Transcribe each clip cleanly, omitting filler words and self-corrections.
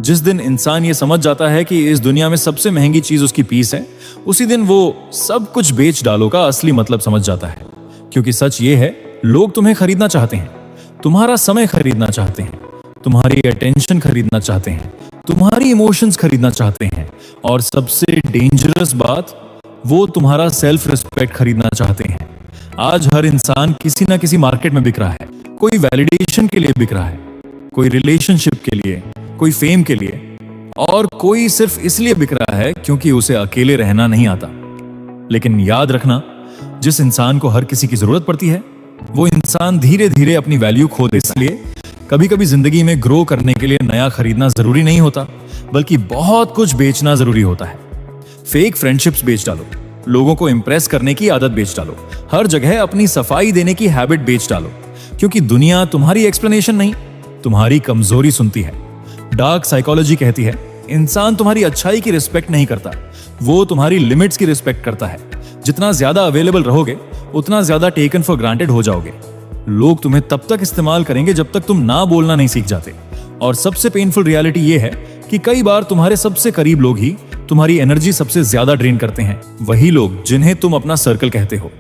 जिस दिन इंसान ये समझ जाता है कि इस दुनिया में सबसे महंगी चीज उसकी पीस है, उसी दिन वो सब कुछ बेच डालो का असली मतलब समझ जाता है। क्योंकि सच ये है, लोग तुम्हें खरीदना चाहते हैं, तुम्हारा समय खरीदना चाहते हैं, तुम्हारी अटेंशन खरीदना चाहते हैं, तुम्हारी इमोशंस खरीदना चाहते हैं, और सबसे डेंजरस बात, वो तुम्हारा सेल्फ रिस्पेक्ट खरीदना चाहते हैं। आज हर इंसान किसी ना किसी मार्केट में बिक रहा है। कोई वैलिडेशन के लिए बिक रहा है, कोई रिलेशनशिप के लिए, कोई फेम के लिए, और कोई सिर्फ इसलिए बिक रहा है क्योंकि उसे अकेले रहना नहीं आता। लेकिन याद रखना, जिस इंसान को हर किसी की जरूरत पड़ती है, वो इंसान धीरे धीरे अपनी वैल्यू खो देता है। इसलिए कभी कभी जिंदगी में ग्रो करने के लिए नया खरीदना जरूरी नहीं होता, बल्कि बहुत कुछ बेचना जरूरी होता है। फेक फ्रेंडशिप्स बेच डालो, लोगों को इंप्रेस करने की आदत बेच डालो, हर जगह अपनी सफाई देने की हैबिट बेच डालो, क्योंकि दुनिया तुम्हारी एक्सप्लेनेशन नहीं, तुम्हारी कमजोरी सुनती है। डार्क साइकोलॉजी कहती है, इंसान तुम्हारी अच्छाई की रिस्पेक्ट नहीं करता, वो तुम्हारी लिमिट्स की रिस्पेक्ट करता है। जितना ज्यादा अवेलेबल रहोगे, उतना ज्यादा टेकन फॉर ग्रांटेड हो जाओगे। लोग तुम्हें तब तक इस्तेमाल करेंगे जब तक तुम ना बोलना नहीं सीख जाते। और सबसे पेनफुल रियलिटी ये है कि कई बार तुम्हारे सबसे करीब लोग ही तुम्हारी एनर्जी सबसे ज्यादा ड्रेन करते हैं। वही लोग जिन्हें तुम अपना सर्कल कहते हो,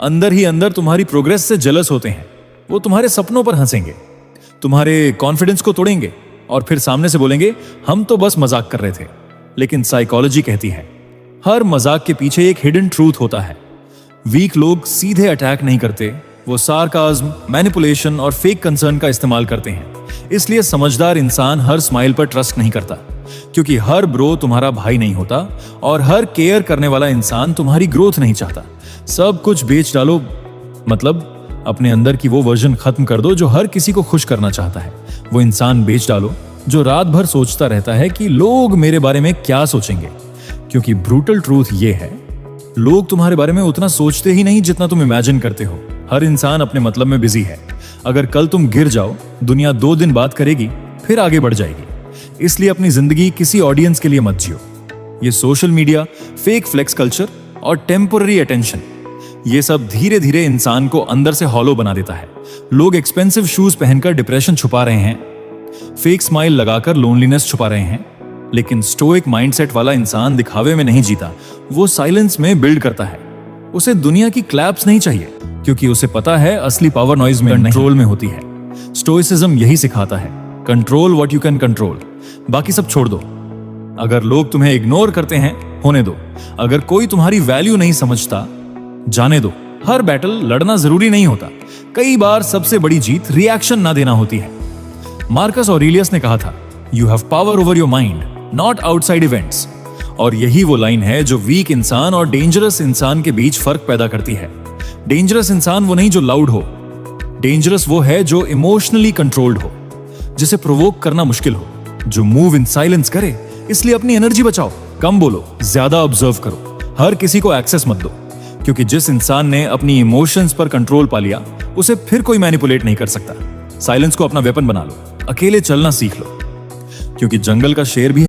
अंदर ही अंदर तुम्हारी प्रोग्रेस से जेलस होते हैं। वो तुम्हारे सपनों पर हंसेंगे, तुम्हारे कॉन्फिडेंस को तोड़ेंगे, और फिर सामने से बोलेंगे, हम तो बस मजाक कर रहे थे। लेकिन साइकोलॉजी कहती है, हर मजाक के पीछे एक हिडन ट्रूथ होता है। वीक लोग सीधे अटैक नहीं करते, वो सार्काज्म, मैनिपुलेशन और फेक कंसर्न का इस्तेमाल करते हैं। इसलिए समझदार इंसान हर स्माइल पर ट्रस्ट नहीं करता, क्योंकि हर ब्रो तुम्हारा भाई नहीं होता, और हर केयर करने वाला इंसान तुम्हारी ग्रोथ नहीं चाहता। सब कुछ बेच डालो, मतलब अपने अंदर की वो वर्जन खत्म कर दो जो हर किसी को खुश करना चाहता है। वो इंसान बेच डालो जो रात भर सोचता रहता है कि लोग मेरे बारे में क्या सोचेंगे। क्योंकि ब्रूटल ट्रूथ ये है, लोग तुम्हारे बारे में उतना सोचते ही नहीं जितना तुम इमेजिन करते हो। हर इंसान अपने मतलब में बिजी है। अगर कल तुम गिर जाओ, दुनिया 2 दिन बात करेगी, फिर आगे बढ़ जाएगी। इसलिए अपनी जिंदगी किसी ऑडियंस के लिए मत जियो। ये social media, fake flex culture और टेम्पोररी अटेंशन, ये सब धीरे धीरे इंसान को अंदर से हॉलो बना देता है। लोग एक्सपेंसिव शूज पहनकर डिप्रेशन छुपा रहे हैं, फेक स्माइल लगाकर लोनलीनेस छुपा रहे हैं। लेकिन स्टोइक माइंडसेट वाला इंसान दिखावे में नहीं जीता, वो साइलेंस में बिल्ड करता है। उसे दुनिया की क्लैप्स नहीं चाहिए, क्योंकि उसे पता है असली पावर नॉइज में, कंट्रोल में होती है। स्टोइसिज्म यही सिखाता है, control what you can control, बाकी सब छोड़ दो। अगर लोग तुम्हें इग्नोर करते हैं, होने दो। अगर कोई तुम्हारी वैल्यू नहीं समझता, जाने दो। हर बैटल लड़ना जरूरी नहीं होता। कई बार सबसे बड़ी जीत रिएक्शन ना देना होती है। मार्कस ऑरेलियस ने कहा था, you have power over your mind, not outside events. और यही वो लाइन है जो वीक इंसान और डेंजरस इंसान के बीच फर्क पैदा करती है। डेंजरस इंसान वो नहीं जो लाउड हो, डेंजरस वो है जो इमोशनली कंट्रोल्ड हो, जिसे प्रोवोक करना मुश्किल हो, जो मूव इन साइलेंस करे। इसलिए अपनी एनर्जी बचाओ, कम बोलो, ज्यादा ऑब्जर्व करो, हर किसी को एक्सेस मत दो। क्योंकि जिस इंसान ने अपनी इमोशंस पर कंट्रोल पा लिया, उसे फिर कोई मैनिपुलेट नहीं कर सकता। साइलेंस को अपना वेपन बना लो, अकेले चलना सीख लो, क्योंकि जंगल का शेर भी